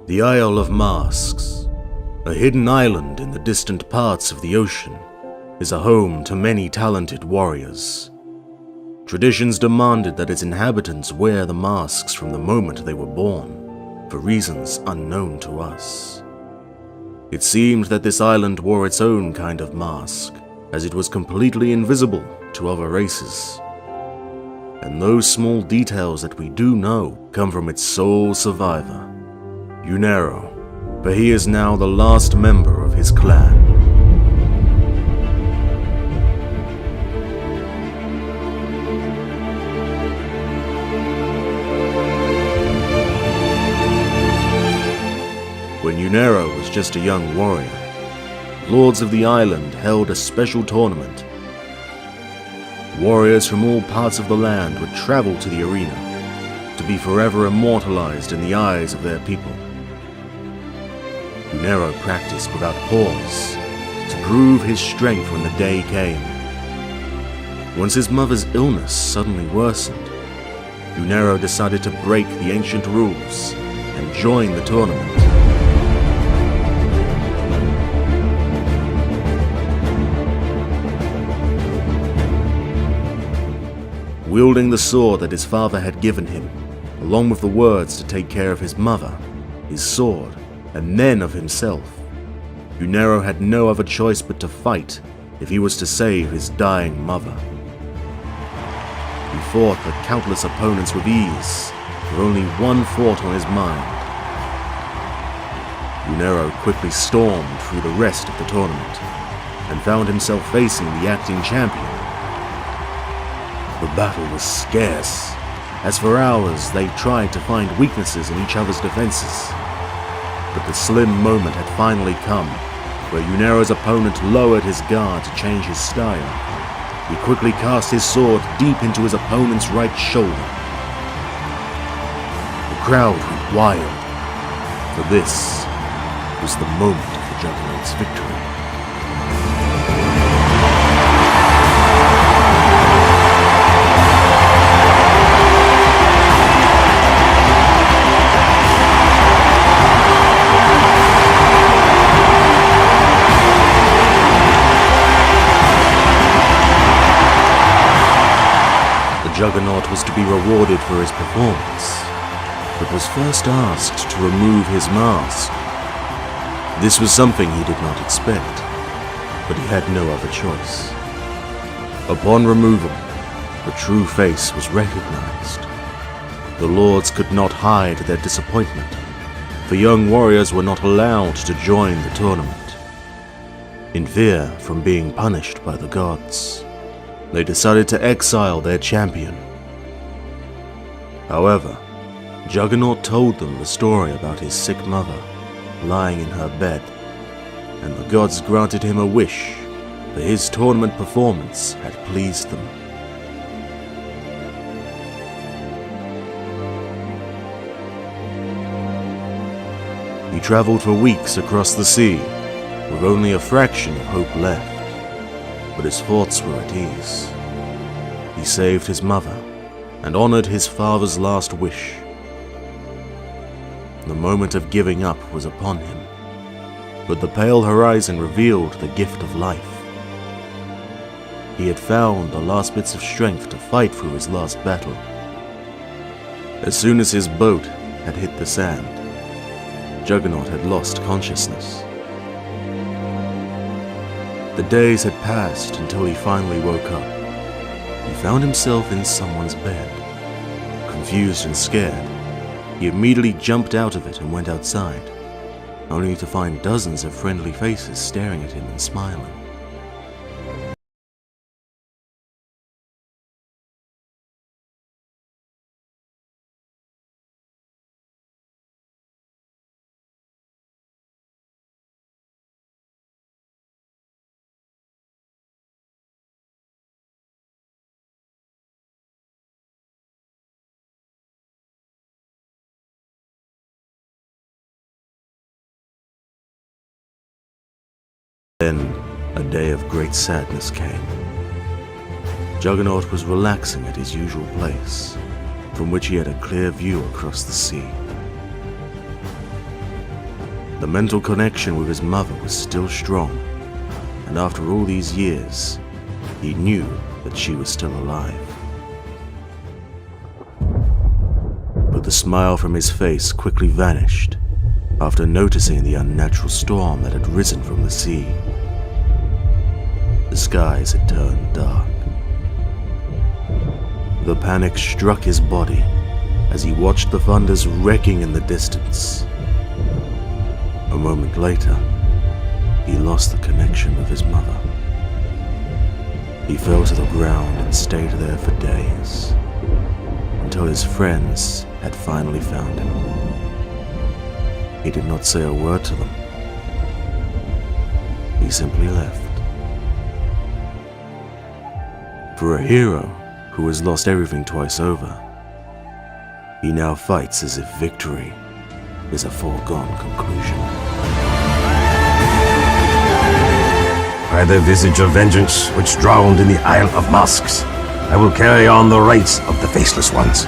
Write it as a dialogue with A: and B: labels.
A: The Isle of Masks, a hidden island in the distant parts of the ocean, is a home to many talented warriors. Traditions demanded that its inhabitants wear the masks from the moment they were born, for reasons unknown to us. It seemed that this island wore its own kind of mask, as it was completely invisible to other races. And those small details that we do know come from its sole survivor, YURNERO, for he is now the last member of his clan. When YURNERO was just a young warrior, lords of the island held a special tournament. Warriors from all parts of the land would travel to the arena to be forever immortalized in the eyes of their people. YURNERO practiced without pause to prove his strength when the day came. Once his mother's illness suddenly worsened, YURNERO decided to break the ancient rules and join the tournament. Wielding the sword that his father had given him, along with the words to take care of his mother, his sword, and then of himself, YURNERO had no other choice but to fight if he was to save his dying mother. He fought the countless opponents with ease, with only one thought on his mind. YURNERO quickly stormed through the rest of the tournament, and found himself facing the acting champion. The battle was scarce, as for hours they tried to find weaknesses in each other's defenses. But the slim moment had finally come, where YURNERO's opponent lowered his guard to change his style. He quickly cast his sword deep into his opponent's right shoulder. The crowd went wild, for this was the moment of the Juggernaut's victory. The Juggernaut was to be rewarded for his performance, but was first asked to remove his mask. This was something he did not expect, but he had no other choice. Upon removal, the true face was recognized. The lords could not hide their disappointment, for young warriors were not allowed to join the tournament. In fear from being punished by the gods, they decided to exile their champion. However, Juggernaut told them the story about his sick mother lying in her bed, and the gods granted him a wish, for his tournament performance had pleased them. He traveled for weeks across the sea, with only a fraction of hope left. But his thoughts were at ease. He saved his mother and honored his father's last wish. The moment of giving up was upon him, but the pale horizon revealed the gift of life. He had found the last bits of strength to fight through his last battle. As soon as his boat had hit the sand, Juggernaut had lost consciousness. The days had passed until he finally woke up. He found himself in someone's bed. Confused and scared, he immediately jumped out of it and went outside, only to find dozens of friendly faces staring at him and smiling. Then, a day of great sadness came. Juggernaut was relaxing at his usual place, from which he had a clear view across the sea. The mental connection with his mother was still strong, and after all these years, he knew that she was still alive. But the smile from his face quickly vanished after noticing the unnatural storm that had risen from the sea. The skies had turned dark. The panic struck his body as he watched the thunders wrecking in the distance. A moment later, he lost the connection with his mother. He fell to the ground and stayed there for days, until his friends had finally found him. He did not say a word to them. He simply left. For a hero who has lost everything twice over, he now fights as if victory is a foregone conclusion.
B: By the visage of vengeance which drowned in the Isle of Masks, I will carry on the rites of the Faceless Ones.